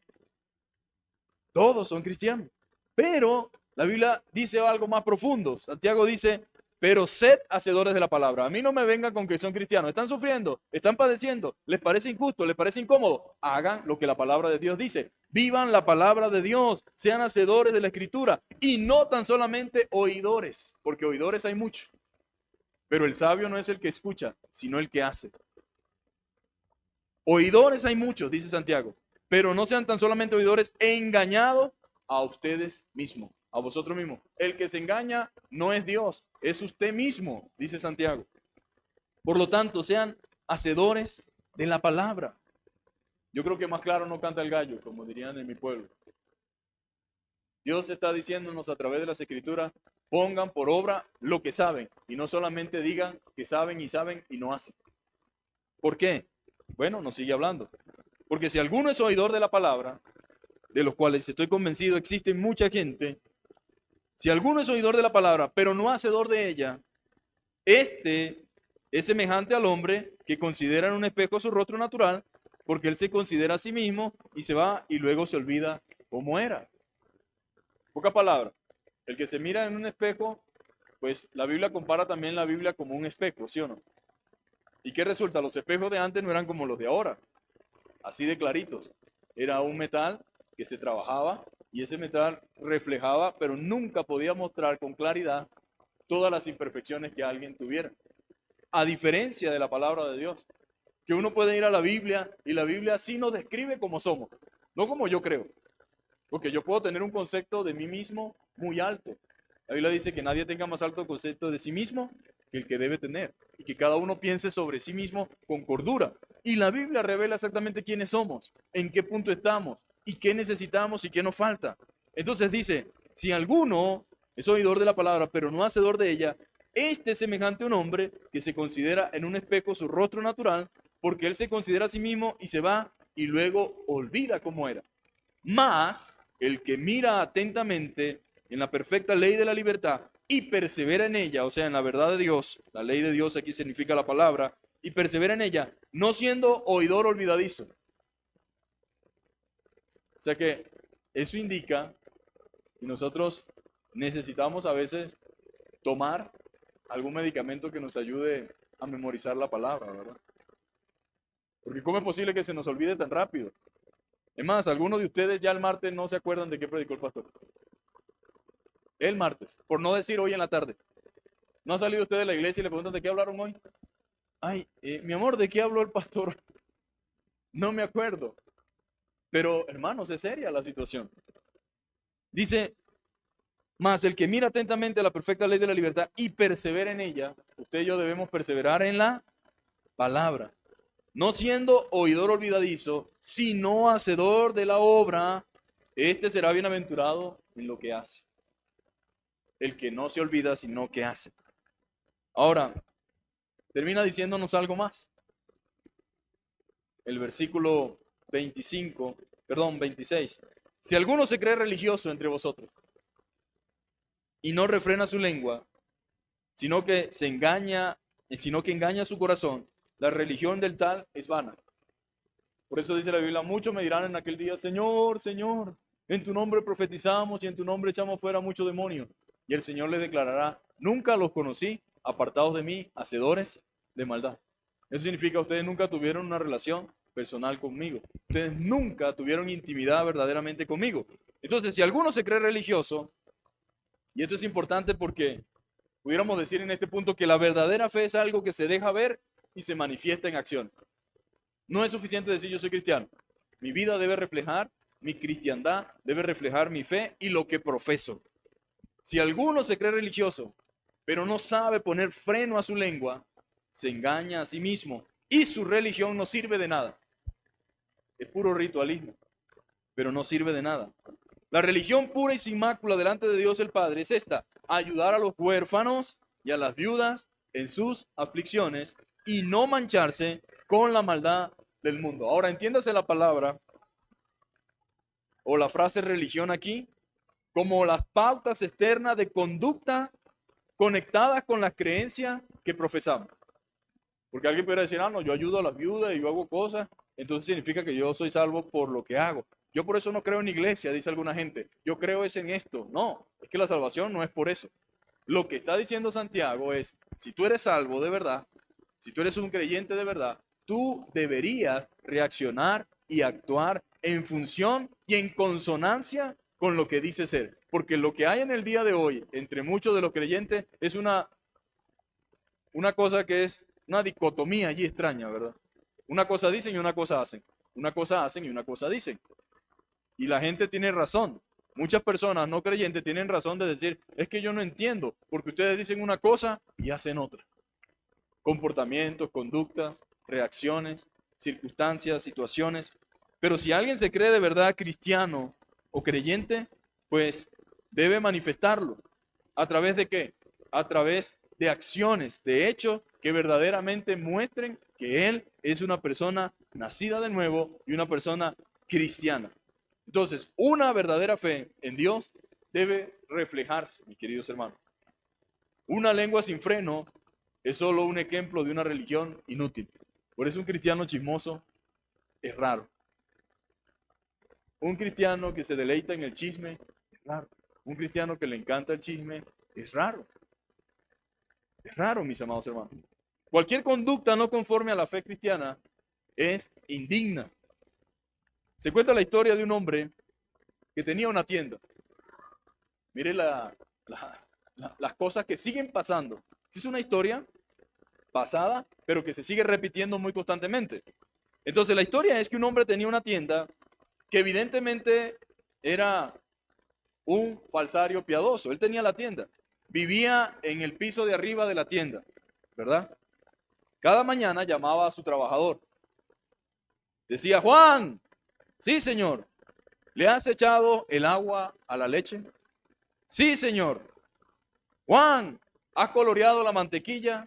Todos son cristianos. Pero la Biblia dice algo más profundo. Santiago dice, pero sed hacedores de la palabra. A mí no me vengan con que son cristianos. Están sufriendo, están padeciendo, les parece injusto, les parece incómodo. Hagan lo que la palabra de Dios dice. Vivan la palabra de Dios, sean hacedores de la escritura y no tan solamente oidores, porque oidores hay muchos. Pero el sabio no es el que escucha, sino el que hace. Oidores hay muchos, dice Santiago, pero no sean tan solamente oidores, engañados a ustedes mismos, a vosotros mismos. El que se engaña no es Dios, es usted mismo, dice Santiago. Por lo tanto, sean hacedores de la palabra. Yo creo que más claro no canta el gallo, como dirían en mi pueblo. Dios está diciéndonos a través de las Escrituras, pongan por obra lo que saben y no solamente digan que saben y no hacen. ¿Por qué? Bueno, nos sigue hablando. Porque si alguno es oidor de la palabra, de los cuales estoy convencido existe mucha gente, si alguno es oidor de la palabra, pero no hacedor de ella, este es semejante al hombre que considera en un espejo su rostro natural, porque él se considera a sí mismo y se va y luego se olvida cómo era. Poca palabra. El que se mira en un espejo, pues la Biblia compara también la Biblia como un espejo, ¿sí o no? ¿Y qué resulta? Los espejos de antes no eran como los de ahora, así de claritos. Era un metal que se trabajaba y ese metal reflejaba, pero nunca podía mostrar con claridad todas las imperfecciones que alguien tuviera. A diferencia de la palabra de Dios, que uno puede ir a la Biblia y la Biblia sí nos describe como somos, no como yo creo. Porque yo puedo tener un concepto de mí mismo muy alto. La Biblia dice que nadie tenga más alto concepto de sí mismo que el que debe tener. Y que cada uno piense sobre sí mismo con cordura. Y la Biblia revela exactamente quiénes somos, en qué punto estamos, y qué necesitamos y qué nos falta. Entonces dice, si alguno es oidor de la palabra, pero no hacedor de ella, este es semejante a un hombre que se considera en un espejo su rostro natural, porque él se considera a sí mismo y se va y luego olvida cómo era. Mas el que mira atentamente en la perfecta ley de la libertad y persevera en ella, o sea, en la verdad de Dios, la ley de Dios aquí significa la palabra, y persevera en ella, no siendo oidor olvidadizo. O sea que eso indica que nosotros necesitamos a veces tomar algún medicamento que nos ayude a memorizar la palabra, ¿verdad? Porque ¿cómo es posible que se nos olvide tan rápido? Es más, algunos de ustedes ya el martes no se acuerdan de qué predicó el pastor. El martes, por no decir hoy en la tarde. ¿No ha salido usted de la iglesia y le preguntan de qué hablaron hoy? Ay, mi amor, ¿de qué habló el pastor? No me acuerdo. Pero, hermanos, es seria la situación. Dice, mas el que mira atentamente a la perfecta ley de la libertad y persevera en ella, usted y yo debemos perseverar en la palabra. No siendo oidor olvidadizo, sino hacedor de la obra, este será bienaventurado en lo que hace. El que no se olvida, sino que hace. Ahora, termina diciéndonos algo más. El versículo 26. Si alguno se cree religioso entre vosotros y no refrena su lengua, sino que engaña su corazón, la religión del tal es vana. Por eso dice la Biblia, muchos me dirán en aquel día, Señor, Señor, En tu nombre profetizamos y en tu nombre echamos fuera muchos demonios. Y el Señor les declarará, nunca los conocí, apartados de mí, hacedores de maldad. Eso significa, ustedes nunca tuvieron una relación personal conmigo. Ustedes nunca tuvieron intimidad verdaderamente conmigo. Entonces, si alguno se cree religioso, y esto es importante porque pudiéramos decir en este punto que la verdadera fe es algo que se deja ver y se manifiesta en acción. No es suficiente decir yo soy cristiano. Mi vida debe reflejar, mi cristiandad debe reflejar mi fe y lo que profeso. Si alguno se cree religioso, pero no sabe poner freno a su lengua, se engaña a sí mismo y su religión no sirve de nada. Es puro ritualismo, pero no sirve de nada. La religión pura y sin mácula delante de Dios el Padre es esta: ayudar a los huérfanos y a las viudas en sus aflicciones y no mancharse con la maldad del mundo. Ahora, entiéndase la palabra o la frase religión aquí como las pautas externas de conducta conectadas con la creencia que profesamos. Porque alguien puede decir, ah, no, yo ayudo a las viudas y yo hago cosas, entonces significa que yo soy salvo por lo que hago. Yo por eso no creo en iglesia, dice alguna gente. Yo creo es en esto. No, es que la salvación no es por eso. Lo que está diciendo Santiago es, si tú eres salvo de verdad, si tú eres un creyente de verdad, tú deberías reaccionar y actuar en función y en consonancia con lo que dice ser. Porque lo que hay en el día de hoy, entre muchos de los creyentes, es una cosa que es una dicotomía allí extraña, ¿verdad? Una cosa dicen y una cosa hacen. Una cosa hacen y una cosa dicen. Y la gente tiene razón. Muchas personas no creyentes tienen razón de decir, es que yo no entiendo, porque ustedes dicen una cosa y hacen otra. Comportamientos, conductas, reacciones, circunstancias, situaciones. Pero si alguien se cree de verdad cristiano o creyente, pues debe manifestarlo. ¿A través de qué? A través de acciones, de hechos que verdaderamente muestren que él es una persona nacida de nuevo y una persona cristiana. Entonces, una verdadera fe en Dios debe reflejarse, mis queridos hermanos. Una lengua sin freno es solo un ejemplo de una religión inútil. Por eso un cristiano chismoso es raro. Un cristiano que se deleita en el chisme es raro. Un cristiano que le encanta el chisme es raro. Es raro, mis amados hermanos. Cualquier conducta no conforme a la fe cristiana es indigna. Se cuenta la historia de un hombre que tenía una tienda. Mire las cosas que siguen pasando. Es una historia pasada, pero que se sigue repitiendo muy constantemente. Entonces la historia es que un hombre tenía una tienda que evidentemente era un falsario piadoso. Él tenía la tienda. Vivía en el piso de arriba de la tienda, ¿verdad? Cada mañana llamaba a su trabajador. Decía, Juan, sí, señor. ¿Le has echado el agua a la leche? Sí, señor. Juan, ¿has coloreado la mantequilla?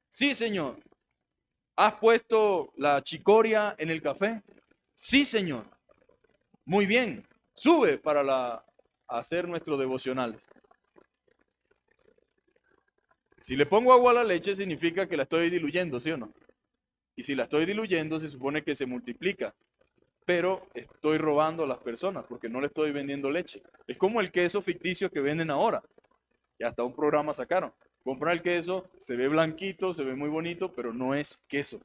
Sí, señor. ¿Has puesto la chicoria en el café? Sí, señor. Muy bien. Sube para hacer nuestro devocional. Si le pongo agua a la leche significa que la estoy diluyendo, ¿sí o no? Y si la estoy diluyendo se supone que se multiplica. Pero estoy robando a las personas porque no le estoy vendiendo leche. Es como el queso ficticio que venden ahora. Y hasta un programa sacaron. Comprar el queso, se ve blanquito, se ve muy bonito, pero no es queso.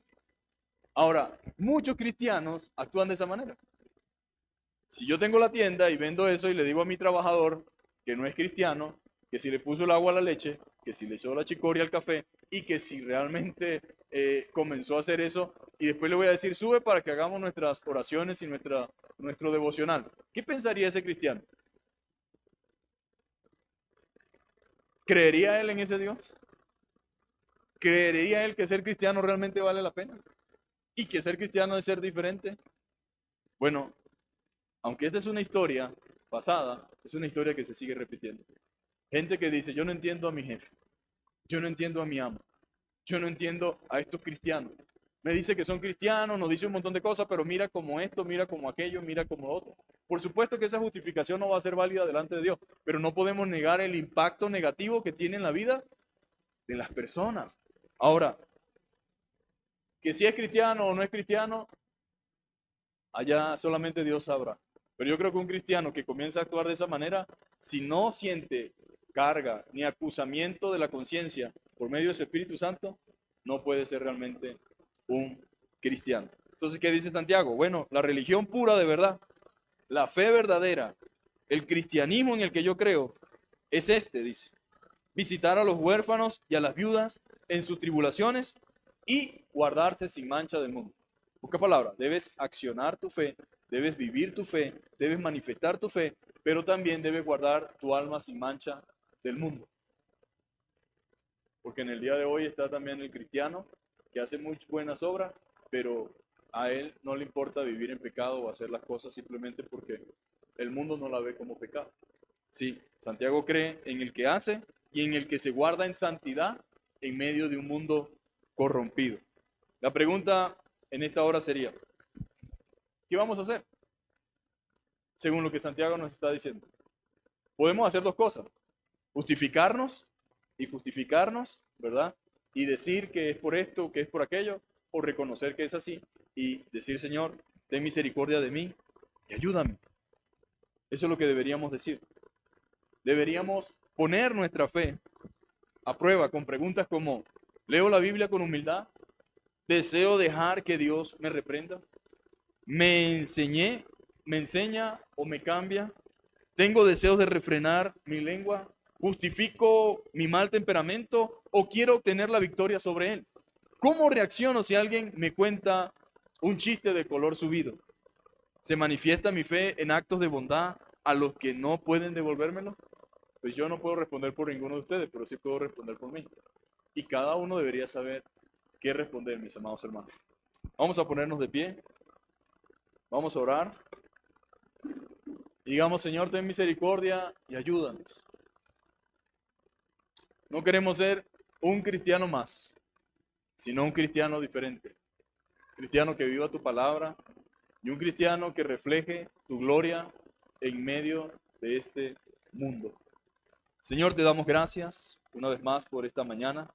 Ahora, muchos cristianos actúan de esa manera. Si yo tengo la tienda y vendo eso y le digo a mi trabajador que no es cristiano, que si le puso el agua a la leche, que si le echó la chicoria al café y que si realmente comenzó a hacer eso, y después le voy a decir, sube para que hagamos nuestras oraciones y nuestro devocional. ¿Qué pensaría ese cristiano? ¿Creería él en ese Dios? ¿Creería él que ser cristiano realmente vale la pena? ¿Y que ser cristiano es ser diferente? Bueno, aunque esta es una historia pasada, es una historia que se sigue repitiendo. Gente que dice, yo no entiendo a mi jefe, yo no entiendo a mi amo, yo no entiendo a estos cristianos. Me dice que son cristianos, nos dice un montón de cosas, pero mira como esto, mira como aquello, mira como otro. Por supuesto que esa justificación no va a ser válida delante de Dios, pero no podemos negar el impacto negativo que tiene en la vida de las personas. Ahora, que si es cristiano o no es cristiano, allá solamente Dios sabrá. Pero yo creo que un cristiano que comienza a actuar de esa manera, si no siente carga ni acusamiento de la conciencia por medio de su Espíritu Santo, no puede ser realmente un cristiano. Entonces, ¿qué dice Santiago? Bueno, la religión pura de verdad, la fe verdadera, el cristianismo en el que yo creo, es este, dice. Visitar a los huérfanos y a las viudas en sus tribulaciones y guardarse sin mancha del mundo. ¿Qué palabra? Debes accionar tu fe, debes vivir tu fe, debes manifestar tu fe, pero también debes guardar tu alma sin mancha del mundo. Porque en el día de hoy está también el cristiano que hace muy buenas obras, pero a él no le importa vivir en pecado o hacer las cosas simplemente porque el mundo no la ve como pecado. Sí, Santiago cree en el que hace y en el que se guarda en santidad en medio de un mundo corrompido. La pregunta en esta hora sería, ¿qué vamos a hacer? Según lo que Santiago nos está diciendo. Podemos hacer dos cosas, justificarnos, ¿verdad? Y decir que es por esto, que es por aquello, o reconocer que es así y decir, Señor, ten misericordia de mí y ayúdame. Eso es lo que deberíamos decir. Deberíamos poner nuestra fe a prueba con preguntas como, ¿leo la Biblia con humildad? ¿Deseo dejar que Dios me reprenda? ¿Me enseña o me cambia? ¿Tengo deseos de refrenar mi lengua? ¿Justifico mi mal temperamento o quiero obtener la victoria sobre él? ¿Cómo reacciono si alguien me cuenta un chiste de color subido? ¿Se manifiesta mi fe en actos de bondad a los que no pueden devolvérmelo? Pues yo no puedo responder por ninguno de ustedes, pero sí puedo responder por mí. Y cada uno debería saber qué responder, mis amados hermanos. Vamos a ponernos de pie. Vamos a orar. Digamos, Señor, ten misericordia y ayúdanos. No queremos ser un cristiano más, sino un cristiano diferente. Cristiano que viva tu palabra y un cristiano que refleje tu gloria en medio de este mundo. Señor, te damos gracias una vez más por esta mañana.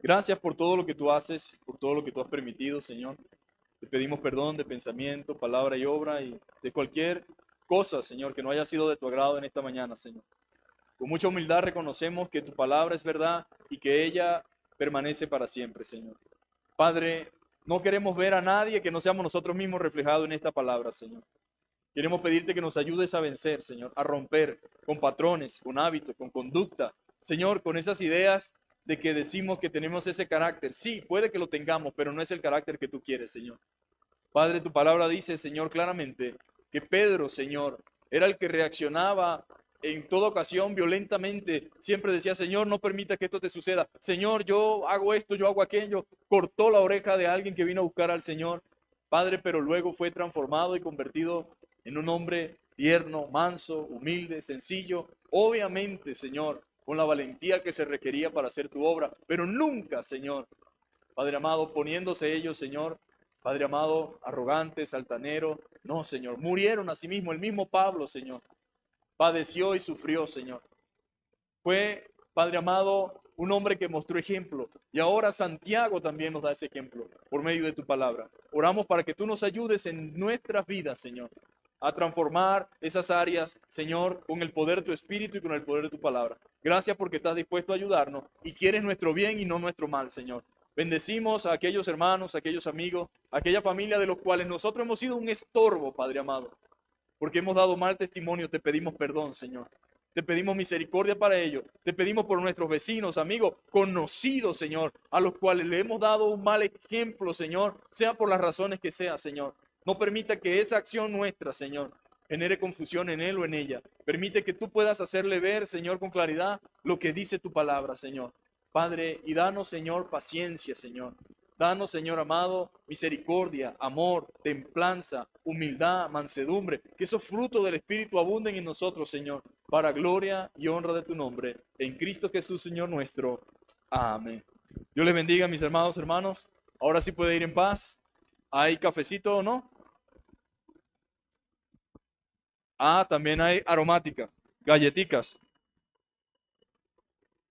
Gracias por todo lo que tú haces, por todo lo que tú has permitido, Señor. Te pedimos perdón de pensamiento, palabra y obra y de cualquier cosa, Señor, que no haya sido de tu agrado en esta mañana, Señor. Con mucha humildad reconocemos que tu palabra es verdad y que ella permanece para siempre, Señor. Padre, no queremos ver a nadie que no seamos nosotros mismos reflejados en esta palabra, Señor. Queremos pedirte que nos ayudes a vencer, Señor, a romper con patrones, con hábitos, con conducta. Señor, con esas ideas de que decimos que tenemos ese carácter. Sí, puede que lo tengamos, pero no es el carácter que tú quieres, Señor. Padre, tu palabra dice, Señor, claramente que Pedro, Señor, era el que reaccionaba en toda ocasión violentamente. Siempre decía, Señor, no permita que esto te suceda. Señor, yo hago esto, yo hago aquello. Cortó la oreja de alguien que vino a buscar al Señor. Padre, pero luego fue transformado y convertido en un hombre tierno, manso, humilde, sencillo. Obviamente, Señor, con la valentía que se requería para hacer tu obra, pero nunca, Señor, Padre amado, poniéndose ellos, Señor, Padre amado, arrogantes, altaneros. No, Señor, murieron a sí mismo. El mismo Pablo, Señor, padeció y sufrió, Señor. Fue, Padre amado, un hombre que mostró ejemplo. Y ahora Santiago también nos da ese ejemplo por medio de tu palabra. Oramos para que tú nos ayudes en nuestras vidas, Señor, a transformar esas áreas, Señor, con el poder de tu Espíritu y con el poder de tu palabra. Gracias porque estás dispuesto a ayudarnos y quieres nuestro bien y no nuestro mal, Señor. Bendecimos a aquellos hermanos, a aquellos amigos, a aquella familia de los cuales nosotros hemos sido un estorbo, Padre amado, porque hemos dado mal testimonio. Te pedimos perdón, Señor. Te pedimos misericordia para ellos. Te pedimos por nuestros vecinos, amigos, conocidos, Señor, a los cuales le hemos dado un mal ejemplo, Señor, sea por las razones que sea, Señor. No permita que esa acción nuestra, Señor, genere confusión en él o en ella. Permite que tú puedas hacerle ver, Señor, con claridad lo que dice tu palabra, Señor. Padre, y danos, Señor, paciencia, Señor. Danos, Señor amado, misericordia, amor, templanza, humildad, mansedumbre, que esos frutos del Espíritu abunden en nosotros, Señor, para gloria y honra de tu nombre. En Cristo Jesús, Señor nuestro. Amén. Dios les bendiga, mis hermanos, hermanos. Ahora sí puede ir en paz. ¿Hay cafecito o no? Ah, también hay aromática, galletitas.